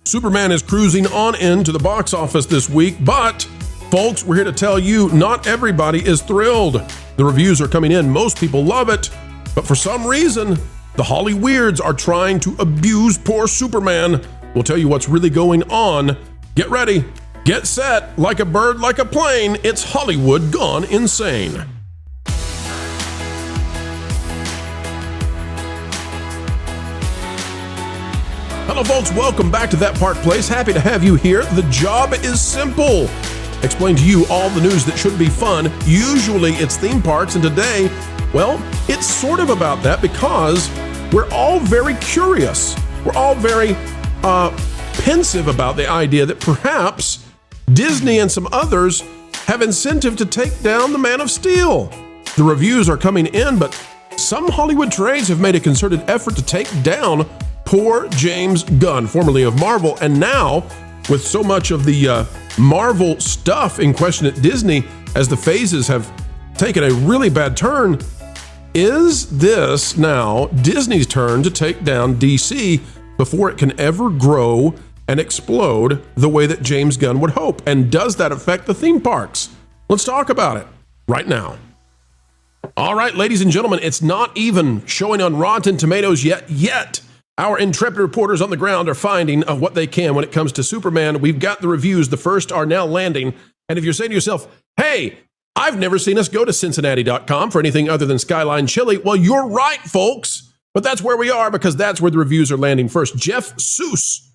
Superman is cruising on into the box office this week, but folks, we're here to tell you not everybody is thrilled. The reviews are coming in. Most people love it, but for some reason, the Holly Weirds are trying to abuse poor Superman. We'll tell you what's really going on. Get ready, get set, like a bird, like a plane. It's Hollywood gone insane. Hello folks, welcome back to That Park Place. Happy to have you here. The job is simple. Explain to you all the news that should be fun. Usually it's theme parks, and today, well, it's sort of about that because we're all very curious. We're all very pensive about the idea that perhaps Disney and some others have incentive to take down the Man of Steel. The reviews are coming in, but some Hollywood trades have made a concerted effort to take down poor James Gunn, formerly of Marvel, and now with so much of the Marvel stuff in question at Disney as the phases have taken a really bad turn, is this now Disney's turn to take down DC before it can ever grow and explode the way that James Gunn would hope? And does that affect the theme parks? Let's talk about it right now. All right, ladies and gentlemen, it's not even showing on Rotten Tomatoes yet. Our intrepid reporters on the ground are finding what they can when it comes to Superman. We've got the reviews. The first are now landing. And if you're saying to yourself, hey, I've never seen us go to Cincinnati.com for anything other than Skyline Chili. Well, you're right, folks. But that's where we are because that's where the reviews are landing first. Jeff Seuss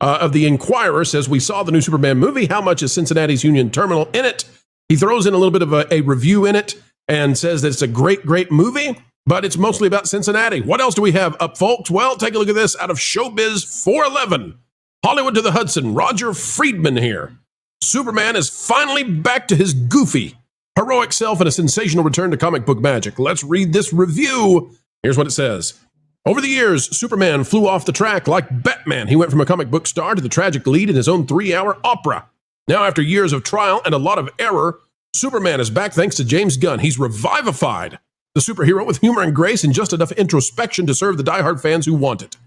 of The Inquirer says, we saw the new Superman movie. How much is Cincinnati's Union Terminal in it? He throws in a little bit of a review in it and says that it's a great, great movie. But it's mostly about Cincinnati. What else do we have up, folks? Well, take a look at this out of Showbiz 411. Hollywood to the Hudson, Roger Friedman here. Superman is finally back to his goofy, heroic self and a sensational return to comic book magic. Let's read this review. Here's what it says. Over the years, Superman flew off the track like Batman. He went from a comic book star to the tragic lead in his own 3-hour opera. Now, after years of trial and a lot of error, Superman is back thanks to James Gunn. He's revivified the superhero with humor and grace and just enough introspection to serve the diehard fans who want it.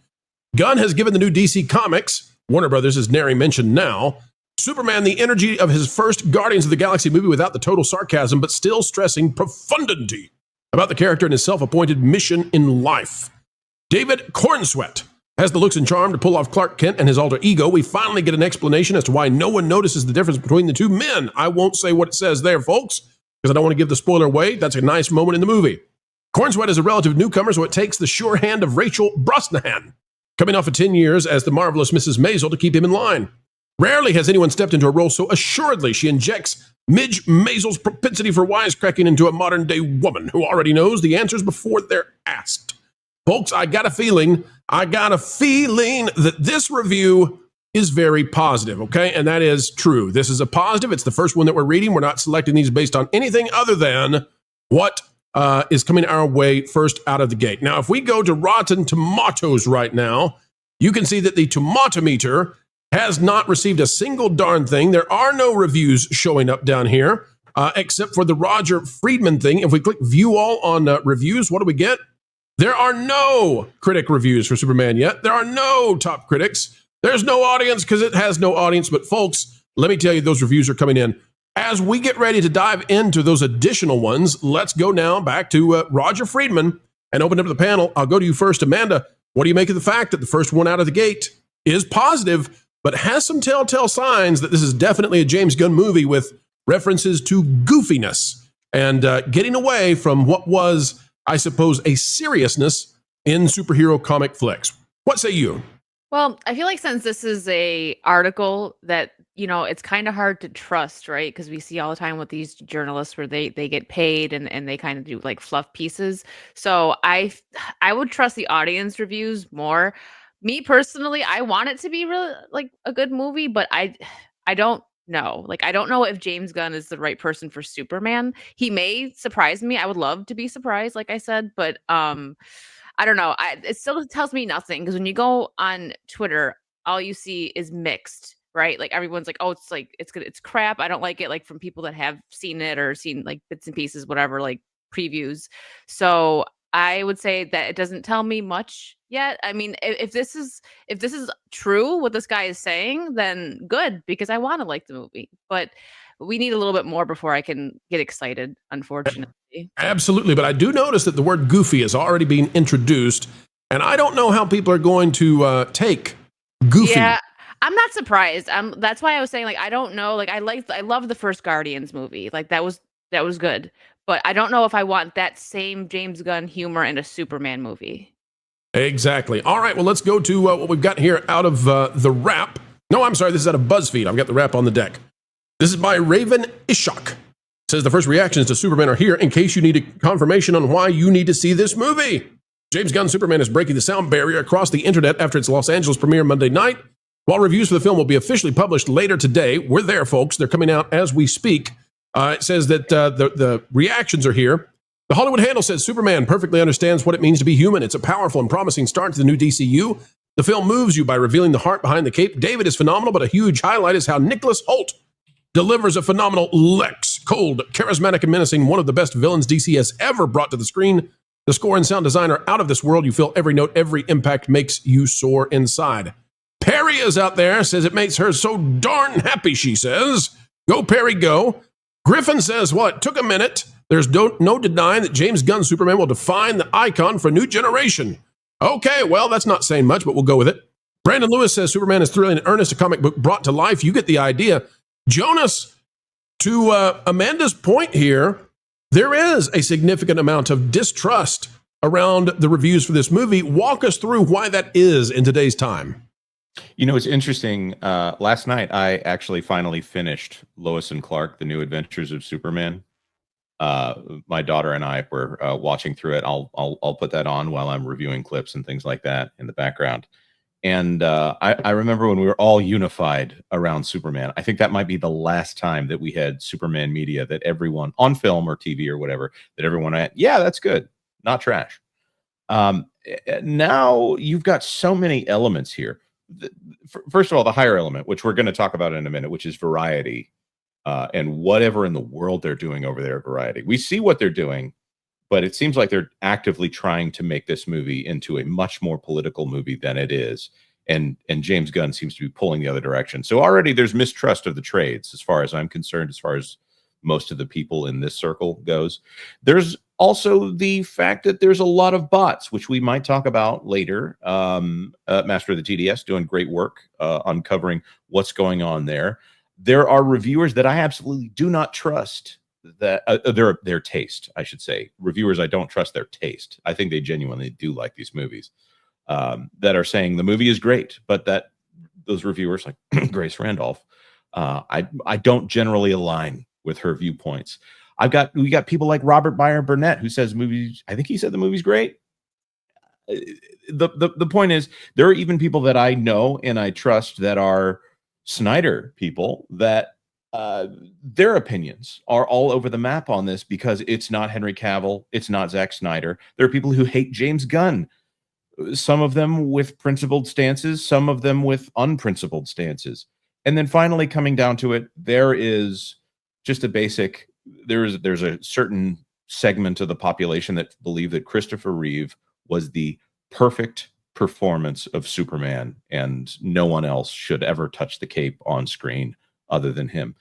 Gunn has given the new DC Comics, Warner Brothers is nary mentioned now, Superman the energy of his first Guardians of the Galaxy movie without the total sarcasm, but still stressing profundity about the character and his self-appointed mission in life. David Cornsweet has the looks and charm to pull off Clark Kent and his alter ego. We finally get an explanation as to why no one notices the difference between the two men. I won't say what it says there, folks, because I don't want to give the spoiler away. That's a nice moment in the movie. Cornsweet is a relative newcomer, so it takes the sure hand of Rachel Brosnahan, coming off of 10 years as the marvelous Mrs. Maisel, to keep him in line. Rarely has anyone stepped into a role so assuredly. She injects Midge Maisel's propensity for wisecracking into a modern-day woman who already knows the answers before they're asked. Folks, I got a feeling that this review is very positive, okay? And that is true. This is a positive. It's the first one that we're reading. We're not selecting these based on anything other than what is coming our way first out of the gate. Now, if we go to Rotten Tomatoes right now, you can see that the tomatometer has not received a single darn thing. There are no reviews showing up down here, except for the Roger Friedman thing. If we click View All on reviews, what do we get? There are no critic reviews for Superman yet. There are no top critics. There's no audience because it has no audience. But folks, let me tell you, those reviews are coming in. As we get ready to dive into those additional ones, let's go now back to Roger Friedman and open up the panel. I'll go to you first, Amanda. What do you make of the fact that the first one out of the gate is positive, but has some telltale signs that this is definitely a James Gunn movie with references to goofiness and getting away from what was, I suppose, a seriousness in superhero comic flicks? What say you? Well, I feel like since this is a article that, it's kind of hard to trust, right? Because we see all the time with these journalists where they get paid and they kind of do like fluff pieces. So I would trust the audience reviews more. Me personally, I want it to be really like a good movie, but I don't know. Like, I don't know if James Gunn is the right person for Superman. He may surprise me. I would love to be surprised, like I said, but I don't know. It still tells me nothing because when you go on Twitter, all you see is mixed, right? Like everyone's like, oh, it's good, it's crap. I don't like it. Like from people that have seen it or seen like bits and pieces, whatever, like previews. So I would say that it doesn't tell me much yet. I mean, if this is true, what this guy is saying, then good, because I want to like the movie. But we need a little bit more before I can get excited, unfortunately. Absolutely, but I do notice that the word goofy is already being introduced, and I don't know how people are going to take goofy. Yeah, I'm not surprised. That's why I was saying, like, I don't know. Like, I love the first Guardians movie. Like, that was good. But I don't know if I want that same James Gunn humor in a Superman movie. Exactly. All right, well, let's go to what we've got here out of the wrap. No, I'm sorry, this is out of BuzzFeed. I've got the wrap on the deck. This is by Raven Ishak. Says the first reactions to Superman are here in case you need a confirmation on why you need to see this movie. James Gunn's Superman is breaking the sound barrier across the internet after its Los Angeles premiere Monday night. While reviews for the film will be officially published later today, we're there, folks. They're coming out as we speak. It says that the reactions are here. The Hollywood Handle says Superman perfectly understands what it means to be human. It's a powerful and promising start to the new DCU. The film moves you by revealing the heart behind the cape. David is phenomenal, but a huge highlight is how Nicholas Hoult delivers a phenomenal Lex. Cold, charismatic, and menacing, one of the best villains DC has ever brought to the screen. The score and sound design are out of this world. You feel every note, every impact makes you soar inside. Perry is out there, says it makes her so darn happy, she says. Go, Perry, go. Griffin says, well, it took a minute. There's no denying that James Gunn's Superman will define the icon for a new generation. Okay, well, that's not saying much, but we'll go with it. Brandon Lewis says Superman is thrilling and earnest, a comic book brought to life. You get the idea. Jonas, to Amanda's point here, there is a significant amount of distrust around the reviews for this movie. Walk us through why that is in today's time. You know, it's interesting. Last night, I actually finally finished Lois and Clark, The New Adventures of Superman. My daughter and I were watching through it. I'll put that on while I'm reviewing clips and things like that in the background. And I remember when we were all unified around Superman. I think that might be the last time that we had Superman media that everyone on film or TV or whatever, that everyone had, yeah, that's good, not trash. Now you've got so many elements here. First of all, the higher element, which we're going to talk about in a minute, which is variety, and whatever in the world they're doing over there at Variety. We see what they're doing, but it seems like they're actively trying to make this movie into a much more political movie than it is. And James Gunn seems to be pulling the other direction. So already there's mistrust of the trades, as far as I'm concerned, as far as most of the people in this circle goes. There's also the fact that there's a lot of bots, which we might talk about later. Master of the TDS doing great work uncovering what's going on there. There are reviewers that I absolutely do not trust that their taste, I should say. Reviewers, I don't trust their taste. I think they genuinely do like these movies, that are saying the movie is great, but that those reviewers like Grace Randolph, I don't generally align with her viewpoints. We got people like Robert Meyer Burnett, who says movies. I think he said the movie's great. The point is, there are even people that I know and I trust that are Snyder people that their opinions are all over the map on this because it's not Henry Cavill, it's not Zack Snyder. There are people who hate James Gunn. Some of them with principled stances, some of them with unprincipled stances. And then finally, coming down to it, there is just a basic. There's a certain segment of the population that believe that Christopher Reeve was the perfect performance of Superman, and no one else should ever touch the cape on screen other than him.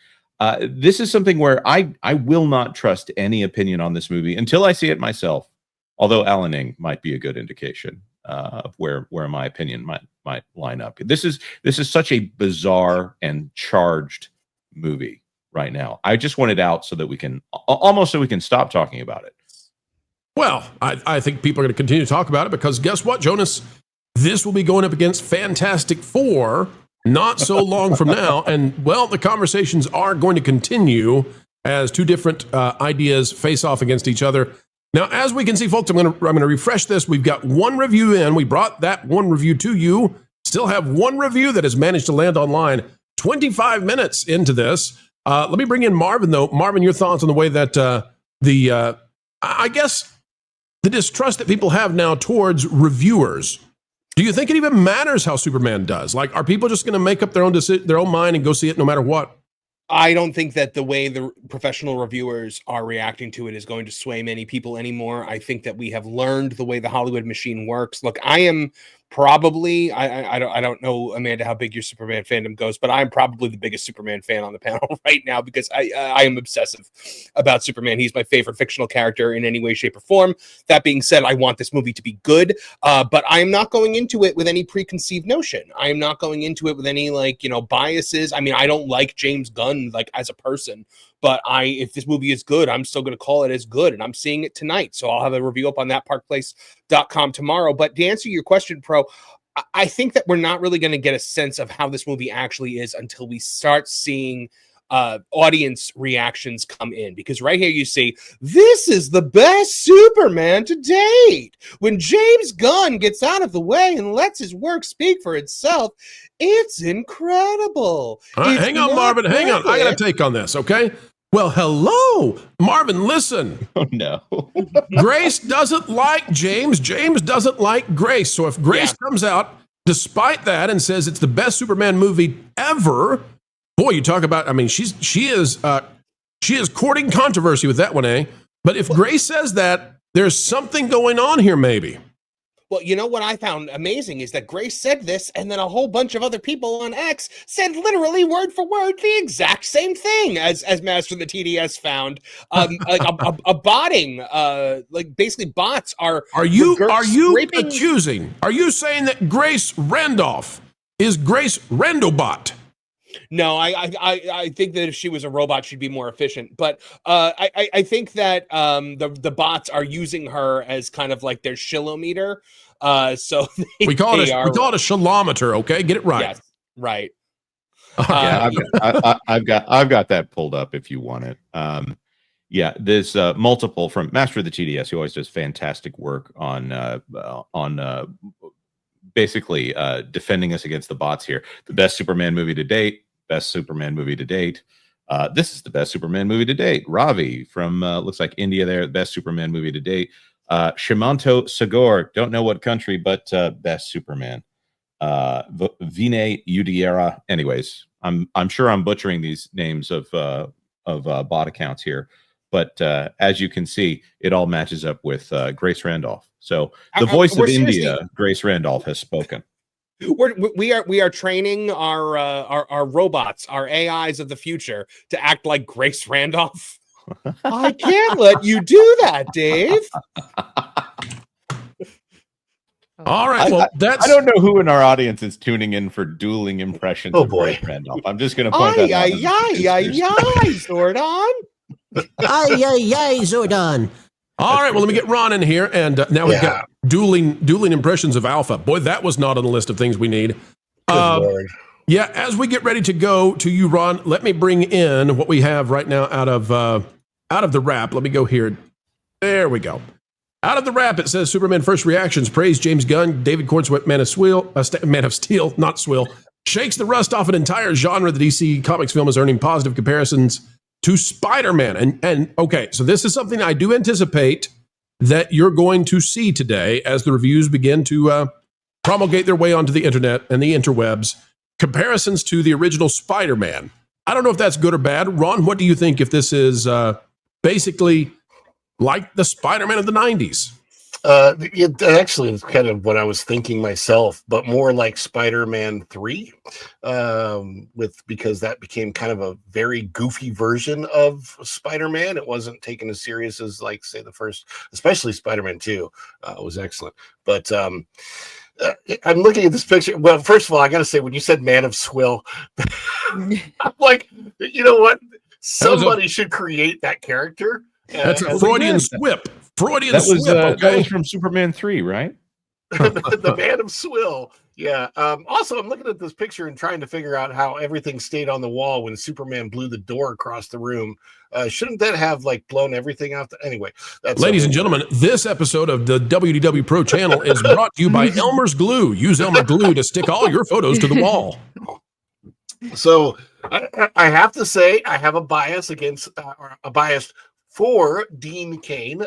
This is something where I will not trust any opinion on this movie until I see it myself. Although Alan Ing might be a good indication of where my opinion might line up. This is such a bizarre and charged movie right now. I just want it out so that we can stop talking about it. Well, I think people are going to continue to talk about it because guess what, Jonas? This will be going up against Fantastic Four not so long from now. And, well, the conversations are going to continue as two different ideas face off against each other. Now, as we can see, folks, I'm going to refresh this. We've got one review in. We brought that one review to you. Still have one review that has managed to land online 25 minutes into this. Let me bring in Marvin, though. Marvin, your thoughts on the way that I guess the distrust that people have now towards reviewers. Do you think it even matters how Superman does? Like, are people just going to make up their own mind and go see it no matter what? I don't think that the way the professional reviewers are reacting to it is going to sway many people anymore. I think that we have learned the way the Hollywood machine works. Look, I am probably I don't know, Amanda, how big your Superman fandom goes, but I'm probably the biggest Superman fan on the panel right now because I am obsessive about Superman. He's my favorite fictional character in any way, shape, or form. That being said, I want this movie to be good, but I am not going into it with any preconceived notion. I am not going into it with any biases. I mean, I don't like James Gunn as a person, but if this movie is good, I'm still going to call it as good, and I'm seeing it tonight. So I'll have a review up on thatparkplace.com tomorrow. But to answer your question, Pro, I think that we're not really going to get a sense of how this movie actually is until we start seeing audience reactions come in, because right here you see this is the best Superman to date. When James Gunn gets out of the way and lets his work speak for itself, it's incredible. Hang on, Marvin. Hang on. I got to take on this, okay? Well, hello, Marvin. Listen. Oh no. Grace doesn't like James. James doesn't like Grace. So if Grace comes out despite that and says it's the best Superman movie ever, boy, you talk about. I mean, she is courting controversy with that one, eh? But if Grace says that, there's something going on here, maybe. Well, you know what I found amazing is that Grace said this, and then a whole bunch of other people on X said literally word for word the exact same thing as Master of the TDS found. A botting, basically bots are. Are you accusing? Are you saying that Grace Randolph is Grace Randobot? No, I think that if she was a robot, she'd be more efficient. But I think that the bots are using her as kind of like their shilometer. So we call it a shilometer. Okay, get it right. Yes, right. Yeah, I've got that pulled up if you want it. Yeah, there's multiple from Master of the TDS, who always does fantastic work on basically defending us against the bots here. The best Superman movie to date. Best Superman movie to date. This is the best Superman movie to date. Ravi from looks like India there. Best Superman movie to date. Shimanto Sagor, don't know what country, but best Superman. Vinay Udiera. Anyways, I'm sure I'm butchering these names of bot accounts here, but as you can see, it all matches up with Grace Randolph. So the voice of India, Grace Randolph, has spoken. We are training our robots, our AIs of the future, to act like Grace Randolph. I can't let you do that, Dave. All right. Well, I don't know who in our audience is tuning in for dueling impressions of Grace Randolph. I'm just going to point that out. Zordon. Zordon. All right, well, let me get Ron in here, and now we've got dueling impressions of Alpha. Boy, that was not on the list of things we need. Yeah, as we get ready to go to you, Ron, let me bring in what we have right now out of the wrap. Let me go here. There we go. Out of the wrap, it says Superman first reactions praise James Gunn, David Cornswet, Man of Steel, not Swill, shakes the rust off an entire genre. The DC Comics film is earning positive comparisons to Spider-Man. And okay, so this is something I do anticipate that you're going to see today as the reviews begin to promulgate their way onto the internet and the interwebs. Comparisons to the original Spider-Man. I don't know if that's good or bad. Ron, what do you think if this is basically like the Spider-Man of the 90s? It actually is kind of what I was thinking myself, but more like Spider-Man 3, because that became kind of a very goofy version of Spider-Man. It wasn't taken as serious as, like, say, the first, especially Spider-Man 2 was excellent. But I'm looking at this picture. Well, first of all, I got to say, when you said Man of Swill, I'm like, you know what? Somebody should create that character. That's a Freudian swip. That was from Superman 3, right? The Man of Swill. Yeah. Also, I'm looking at this picture and trying to figure out how everything stayed on the wall when Superman blew the door across the room. Shouldn't that have blown everything out? Anyway, ladies and gentlemen, this episode of the WDW Pro channel is brought to you by Elmer's Glue. Use Elmer Glue to stick all your photos to the wall. So I have to say I have a bias for Dean Cain.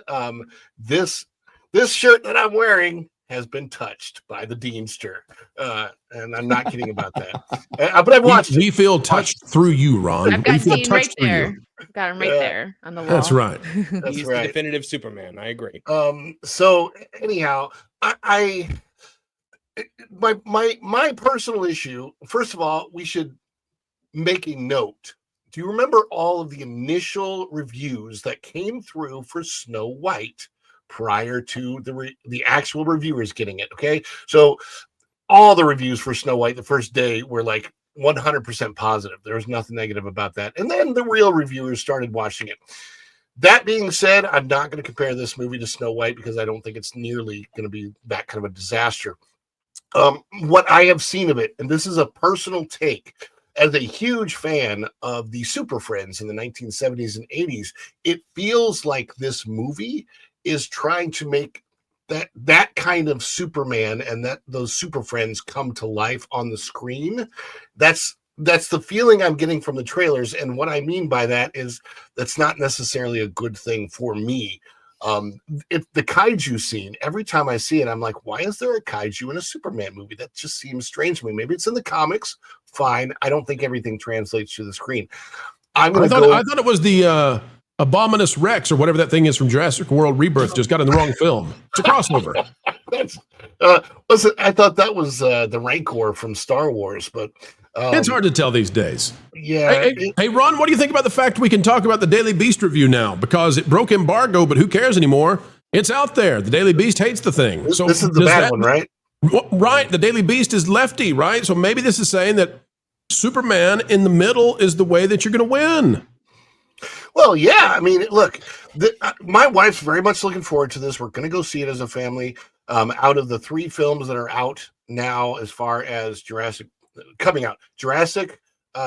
This shirt that I'm wearing has been touched by the Deanster, and I'm not kidding about that. But I've watched. We feel touched through you, Ron. I've We got feel Dean right touched through there. you. Got him right there on the wall. That's right. That's He's right. the definitive Superman. I agree. So anyhow, my personal issue. First of all, we should make a note. Do you remember all of the initial reviews that came through for Snow White prior to the actual reviewers getting it? Okay, so all the reviews for Snow White the first day were like 100% positive. There was nothing negative about that. And then the real reviewers started watching it. That being said, I'm not going to compare this movie to Snow White because I don't think it's nearly going to be that kind of a disaster. What I have seen of it, and this is a personal take, as a huge fan of the Super Friends in the 1970s and 80s, it feels like this movie is trying to make that kind of Superman and those Super Friends come to life on the screen. That's the feeling I'm getting from the trailers. And what I mean by that is that's not necessarily a good thing for me. If the kaiju scene, every time I see it, I'm like, why is there a kaiju in a Superman movie? That just seems strange to me. Maybe it's in the comics. Fine. I don't think everything translates to the screen. I thought it was the Abominus Rex or whatever that thing is from Jurassic World Rebirth. Just got in the wrong film. It's a crossover. Listen, I thought that was the Rancor from Star Wars, but it's hard to tell these days. Yeah. Hey, Ron, what do you think about the fact we can talk about the Daily Beast review now? Because it broke embargo, but who cares anymore? It's out there. The Daily Beast hates the thing. So this is the bad one, right? Right. The Daily Beast is lefty, right? So maybe this is saying that Superman in the middle is the way that you're going to win. Well, yeah. I mean, look, my wife's very much looking forward to this. We're going to go see it as a family. Out of the 3 films that are out now, as far as Jurassic,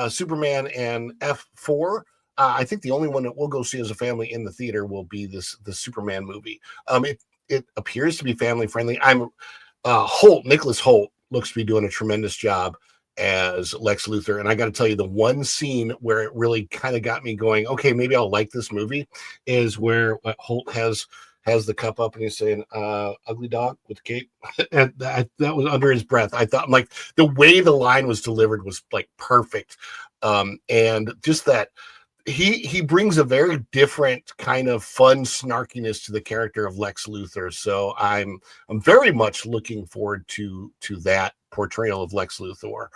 Superman, and F4. I think the only one that we'll go see as a family in the theater will be the Superman movie. It appears to be family friendly. Nicholas Hoult looks to be doing a tremendous job as Lex Luthor. And I got to tell you, the one scene where it really kind of got me going, okay, maybe I'll like this movie, is where Holt has the cup up and he's saying, ugly dog with cape. And that was under his breath. I thought, like, the way the line was delivered was like perfect. And just that he brings a very different kind of fun snarkiness to the character of Lex Luthor. So I'm very much looking forward to that portrayal of Lex Luthor.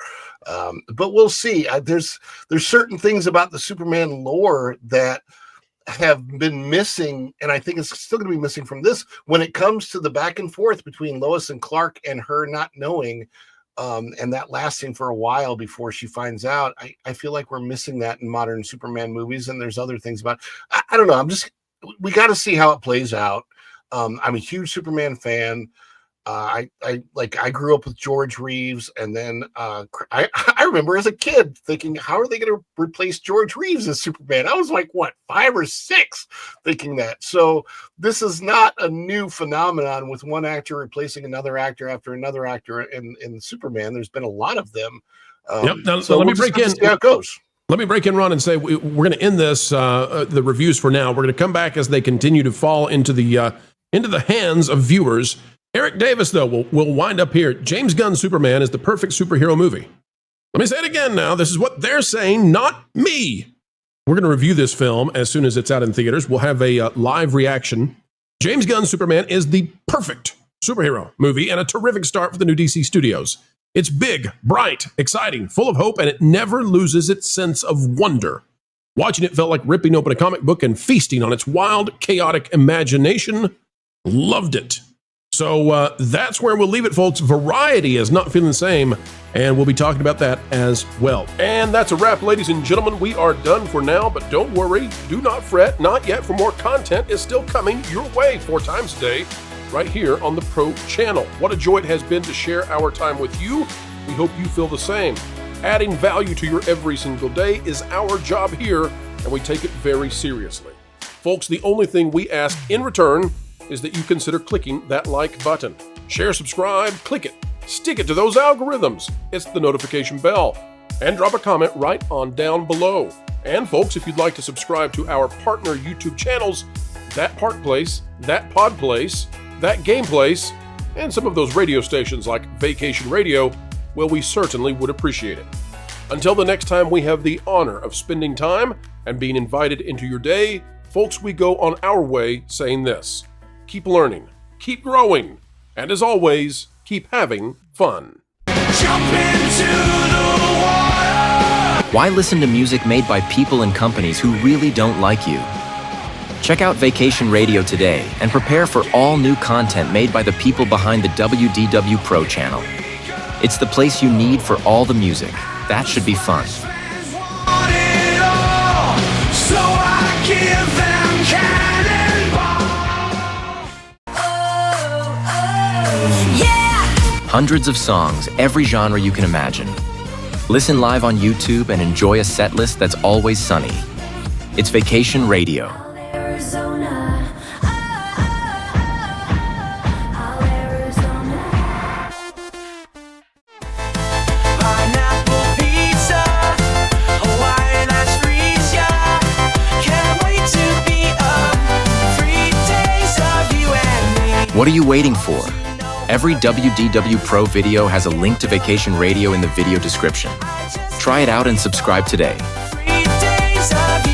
But we'll see. There's certain things about the Superman lore that have been missing, and I think it's still going to be missing from this when it comes to the back and forth between Lois and Clark and her not knowing, and that lasting for a while before she finds out. I feel like we're missing that in modern Superman movies, and there's other things about it. I don't know. We got to see how it plays out. I'm a huge Superman fan. I grew up with George Reeves, and then I remember as a kid thinking, how are they going to replace George Reeves as Superman? I was like, what, 5 or 6 thinking that. So this is not a new phenomenon with one actor replacing another actor after another actor in Superman. There's been a lot of them. Yep. Now, so let me break in. See how it goes. Let me break in, Ron, and say we're going to end this the reviews for now. We're going to come back as they continue to fall into the hands of viewers. Eric Davis, though, will wind up here. James Gunn's Superman is the perfect superhero movie. Let me say it again now. This is what they're saying, not me. We're going to review this film as soon as it's out in theaters. We'll have a live reaction. James Gunn's Superman is the perfect superhero movie and a terrific start for the new DC studios. It's big, bright, exciting, full of hope, and it never loses its sense of wonder. Watching it felt like ripping open a comic book and feasting on its wild, chaotic imagination. Loved it. So that's where we'll leave it, folks. Variety is not feeling the same, and we'll be talking about that as well. And that's a wrap, ladies and gentlemen. We are done for now, but don't worry. Do not fret. Not yet, for more content is still coming your way 4 times a day right here on the Pro Channel. What a joy it has been to share our time with you. We hope you feel the same. Adding value to your every single day is our job here, and we take it very seriously. Folks, the only thing we ask in return is that you consider clicking that like button. Share, subscribe, click it. Stick it to those algorithms. It's the notification bell. And drop a comment right on down below. And folks, if you'd like to subscribe to our partner YouTube channels, That Park Place, That Pod Place, That Game Place, and some of those radio stations like Vacation Radio, well, we certainly would appreciate it. Until the next time we have the honor of spending time and being invited into your day, folks, we go on our way saying this: keep learning, keep growing, and as always, keep having fun. Jump into the water. Why listen to music made by people and companies who really don't like you? Check out Vacation Radio today and prepare for all new content made by the people behind the WDW Pro channel. It's the place you need for all the music. That should be fun. Want it all, so I give them cannonball. Yeah. Hundreds of songs, every genre you can imagine. Listen live on YouTube and enjoy a set list that's always sunny. It's Vacation Radio. Arizona. Pineapple pizza, Hawaiian ice freeze, yeah. Can't wait to be up. 3 days of you and me. What are you waiting for? Every WDW Pro video has a link to Vacation Radio in the video description. Try it out and subscribe today. 3 days of you.